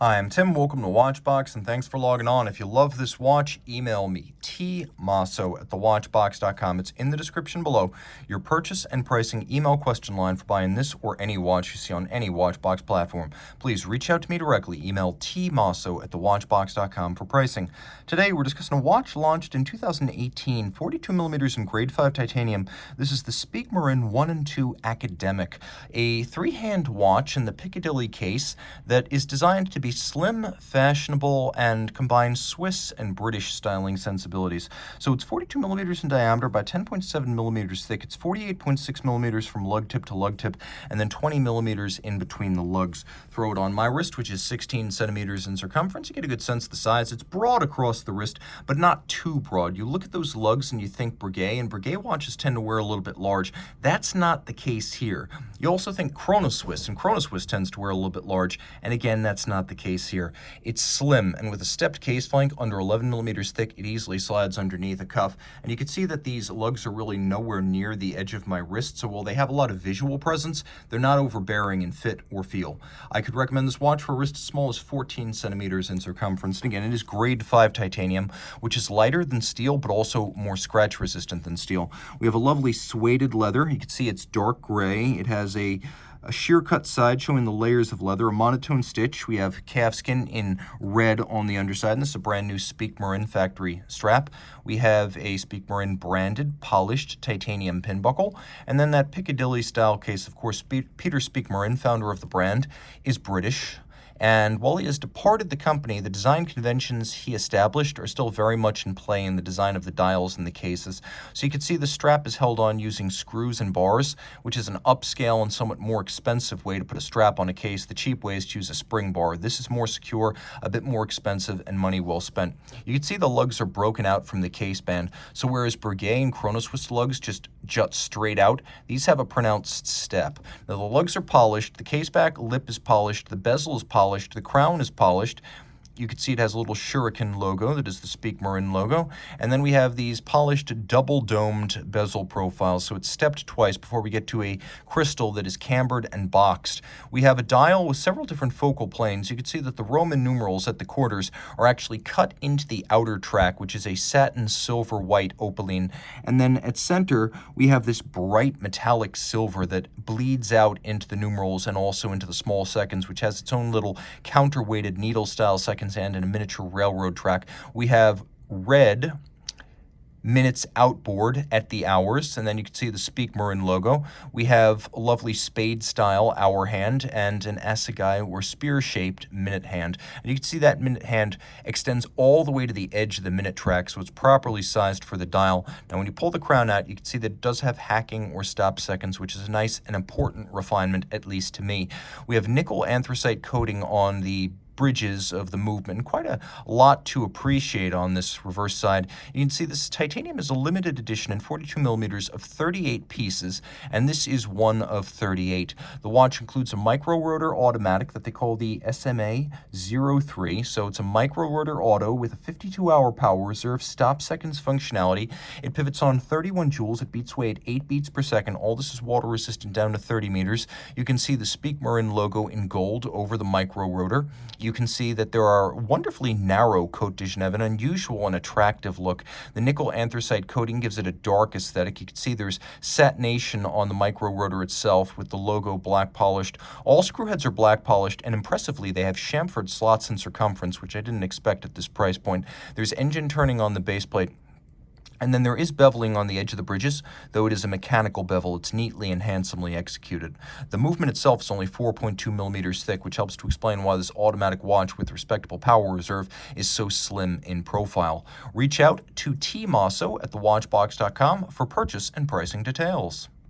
Hi, I'm Tim. Welcome to Watchbox, and thanks for logging on. If you love this watch, email me, tmosso@thewatchbox.com. It's in the description below. Your purchase and pricing email question line for buying this or any watch you see on any Watchbox platform. Please reach out to me directly. Email tmosso@thewatchbox.com for pricing. Today, we're discussing a watch launched in 2018, 42 millimeters in grade 5 titanium. This is the Speake-Marin One Two Academic, a three-hand watch in the Piccadilly case that is designed to be slim, fashionable, and combine Swiss and British styling sensibilities. So it's 42 millimeters in diameter by 10.7 millimeters thick. It's 48.6 millimeters from lug tip to lug tip, and then 20 millimeters in between the lugs. Throw it on my wrist, which is 16 centimeters in circumference. You get a good sense of the size. It's broad across the wrist, but not too broad. You look at those lugs and you think Breguet, and Breguet watches tend to wear a little bit large. That's not the case here. You also think Chrono-Swiss, and Chrono-Swiss tends to wear a little bit large, and again, that's not the case here. It's slim, and with a stepped case flank under 11 millimeters thick, it easily slides underneath a cuff. And you can see that these lugs are really nowhere near the edge of my wrist, so while they have a lot of visual presence, they're not overbearing in fit or feel. I could recommend this watch for a wrist as small as 14 centimeters in circumference. And again, it is grade 5 titanium, which is lighter than steel, but also more scratch resistant than steel. We have a lovely sueded leather. You can see it's dark gray. It has a sheer cut side showing the layers of leather, a monotone stitch. We have calfskin in red on the underside, and this is a brand new Speake-Marin factory strap. We have a Speake-Marin branded polished titanium pin buckle, and then that Piccadilly style case. Of course, Peter Speake-Marin, founder of the brand, is British. And while he has departed the company, the design conventions he established are still very much in play in the design of the dials and the cases. So you can see the strap is held on using screws and bars, which is an upscale and somewhat more expensive way to put a strap on a case. The cheap way is to use a spring bar. This is more secure, a bit more expensive, and money well spent. You can see the lugs are broken out from the case band. So whereas Breguet and Chrono-Swiss lugs just jut straight out, these have a pronounced step. Now the lugs are polished, the case back lip is polished, the bezel is polished, the crown is polished. You can see it has a little shuriken logo that is the Speake-Marin logo. And then we have these polished double-domed bezel profiles. So it's stepped twice before we get to a crystal that is cambered and boxed. We have a dial with several different focal planes. You can see that the Roman numerals at the quarters are actually cut into the outer track, which is a satin silver white opaline. And then at center, we have this bright metallic silver that bleeds out into the numerals and also into the small seconds, which has its own little counterweighted needle-style seconds and in a miniature railroad track. We have red minutes outboard at the hours, and then you can see the Speake-Marin logo. We have a lovely spade-style hour hand and an assegai or spear-shaped minute hand. And you can see that minute hand extends all the way to the edge of the minute track, so it's properly sized for the dial. Now, when you pull the crown out, you can see that it does have hacking or stop seconds, which is a nice and important refinement, at least to me. We have nickel anthracite coating on the bridges of the movement. Quite a lot to appreciate on this reverse side. You can see this titanium is a limited edition in 42 millimeters of 38 pieces, and this is one of 38. The watch includes a micro rotor automatic that they call the SMA-03. So it's a micro rotor auto with a 52-hour power reserve, stop seconds functionality. It pivots on 31 joules. It beats away at 8 beats per second. All this is water resistant down to 30 meters. You can see the Speake-Marin logo in gold over the micro rotor. You can see that there are wonderfully narrow coat de Genève, an unusual and attractive look. The nickel anthracite coating gives it a dark aesthetic. You can see there's satination on the micro rotor itself with the logo black polished. All screw heads are black polished, and impressively, they have chamfered slots in circumference, which I didn't expect at this price point. There's engine turning on the base plate. And then there is beveling on the edge of the bridges, though it is a mechanical bevel. It's neatly and handsomely executed. The movement itself is only 4.2 millimeters thick, which helps to explain why this automatic watch with respectable power reserve is so slim in profile. Reach out to tmosso@thewatchbox.com for purchase and pricing details.